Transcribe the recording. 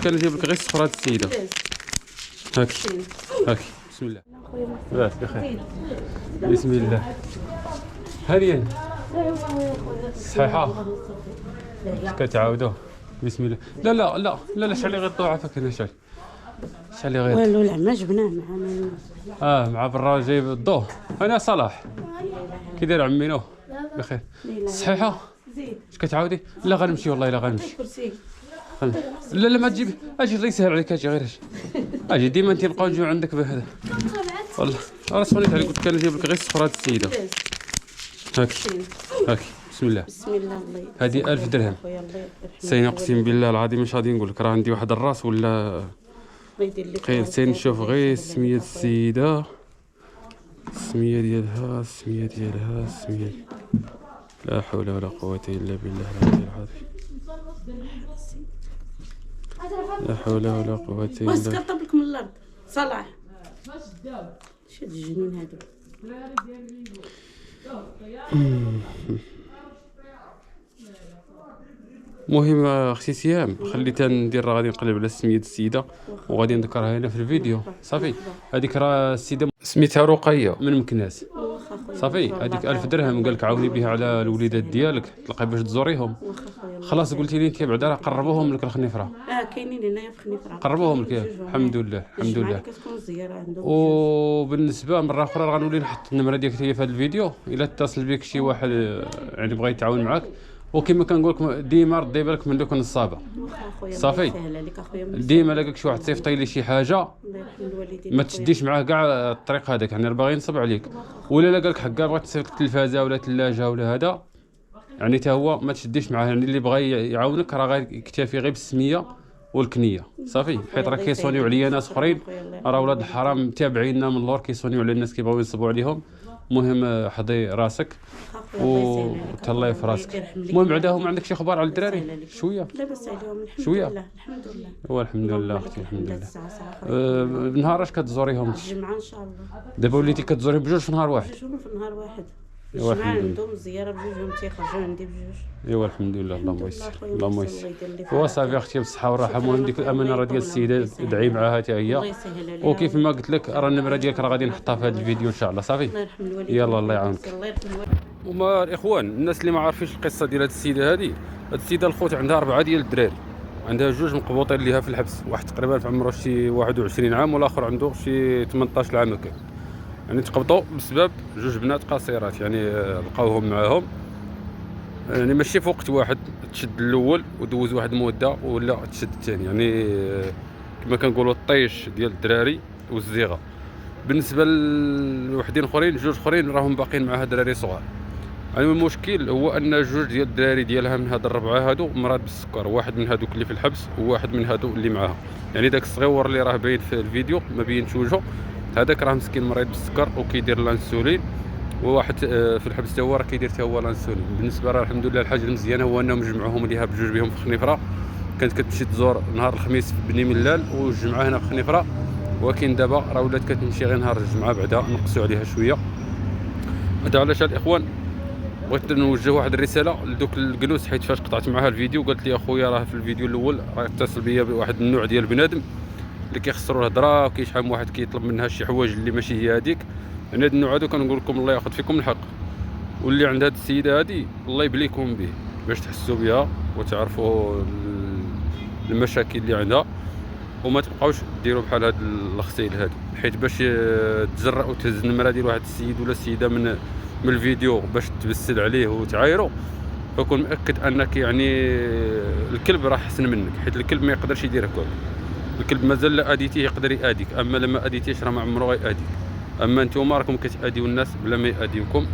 كان جايب لك غير صفر هاد السيده. هاك هاك بسم الله. لاباس بخير بسم الله. هانيا صحيحه كتعاودوه بسم الله. لا لا لا لا لا شعلي غير الضوء عافاك هنا شعلي غير والو لا ما جبناه معنا مع برا جايب الضوء. انا صلاح كي داير عمينو بخير صحيحه اش كتعاودي؟ لا غنمشي والله لا غنمشي. لا لا ما تجيب اجي الله يسهل عليك اجي غير اجي ديما انت نبقاو نجيو عندك بهذا والله راه سخونيت عليك قلت لك انا نجيب لك غير صفر هاد السيده. هاك هاك بسم الله. بسم الله. الله هذه 1000 درهم سين اقسم بالله العظيم مش غادي نقول لك راه عندي واحد الراس ولا خير سين نشوف غير سميه السيده السميه ديالها السميه لا حول ولا قوه الا بالله العلي العظيم. لا حول ولا قوه الا بالله. واسكر طبلك من الارض صلاح شد الجنون هادو. المهم اختي سهام خليتها ندير راه غادي نقلب على سميه السيده وغادي نذكرها هنا في الفيديو صافي. هذيك راه السيده سميتها رقيه من مكناس صافي. هذيك 1000 درهم قال لك عاوني بها على الوليدات ديالك تلقى باش تزوريهم. خلاص قلتي لي انت بعدا راه قربوهم لك الخنيفره. كاينين هنايا في خنيفره قربوهم لك الحمد لله الحمد لله. كتكون زياره عندهم. وبالنسبه مره اخرى غنولي نحط النمره ديالك هي في هذا الفيديو الا اتصل بك شي واحد يعني بغى يتعاون معاك. وكما كنقول لكم ديما ردي بالك من دوك النصابه صافي. ديما لاقاك شي واحد صيفطي لي شي حاجه ما تشديش معاه كاع الطريق هذاك يعني باغي ينصب عليك. ولا لا قالك حكا بغات تصيفط لك تلفازه ولا ثلاجه ولا هذا يعني حتى هو ما تشديش معاه. يعني اللي بغى يعاونك راه غير يكتفي غير بالسميه والكنيه صافي. حيت راه كيصونيو عليا ناس اخرين راه ولاد الحرام متابعيننا من اللور كيصونيو على الناس كيبغيو ينصبوا عليهم. المهم حضي راسك وتهلاي في راسك. المهم بعدا ما عندك شي اخبار على الدراري شويه؟ لاباس عليهم الحمد شويه لله الحمد لله. هو الحمد لله اختي الحمد لله. بنهار اش كتزوريهم؟ الجمعه ان شاء الله. دابا وليتي كتزوري بجوج في نهار واحد؟ بجوج في نهار واحد. ايوا الجمعه الحمد لله. عندهم الزياره بجوجهم تيخرجوا عندي بجوج. ايوا الحمد لله اللهم يسر اللهم يسر. هو صافي اختي بالصحه والراحه. المهم ديك الامانه راه ديال السيده ادعي معاها حتى هي. وكيف ما قلت لك راه النمره ديالك راه غادي نحطها في هذا الفيديو ان شاء الله صافي. الله يرحم الوالدين. يلا الله يعاونك. وما الاخوان الناس اللي ما عارفينش القصه ديال هذه السيده هذه الخوت عندها 4 ديال الدراري. عندها جوج مقبوطين ليها في الحبس. واحد تقريبا في عمره شي 21 عام والاخر عنده شي 18 عام هكا. يعني تقبطوا بسبب جوج بنات قصيرات يعني لقاوهم معاهم يعني ماشي في وقت واحد. تشد الاول ودوز واحد المده ولا تشد الثاني يعني كما كنقولوا الطيش ديال الدراري والزيغه. بالنسبه لوحدين اخرين جوج اخرين راهم باقيين معها دراري صغار. يعني المشكل هو ان جوج ديال الدراري ديالها من هاد الربعه هادو مرض بالسكر. واحد من هادوك اللي في الحبس وواحد من هادو اللي معاها. يعني داك الصغيور اللي راه باين في الفيديو ما بينش وجهه هذاك راه مسكين مريض بالسكر وكيدير الانسولين. وواحد في الحبس تا هو راه كيدير حتى هو الانسولين. بالنسبه راه الحمد لله الحاجه المزيانه هو انهم جمعوهم ليها بجوج بهم في خنيفره. كانت كتمشي تزور نهار الخميس في بني ملال والجمعه هنا في خنيفره. ولكن دابا راه ولات كتمشي غير نهار الجمعه بعدا نقصوا عليها شويه. هذا علاش الاخوان بغيت نوجه واحد الرساله لدوك الجلوس حيت فاش قطعت معها الفيديو قالت لي اخويا راه في الفيديو الاول راه اتصل بيا بواحد النوع ديال بنادم اللي كيخسروا الهضره وكيشحال واحد كيطلب منها شي حوايج اللي ماشي هي هذيك. يعني هاد النوع هادو كنقول لكم الله ياخذ فيكم الحق. واللي عند هاد السيده هادي الله يبليكم به باش تحسوا بها وتعرفوا المشاكل اللي عندها وما تبقاوش ديروا بحال هاد الخسيل هادو. حيت باش تجرأ وتهز النمره ديال واحد السيد ولا السيده من الفيديو باش تبسل عليه وتعايروا فكون مأكد انك يعني الكلب راه احسن منك. حيت الكلب ما يقدرش يدير هكاك. الكلب مازال لا اديتيه يقدر ياديك اما لما اديتيش راه ما عمره غياديك. اما نتوما راكم كتاديو الناس بلا ما ياديوكم.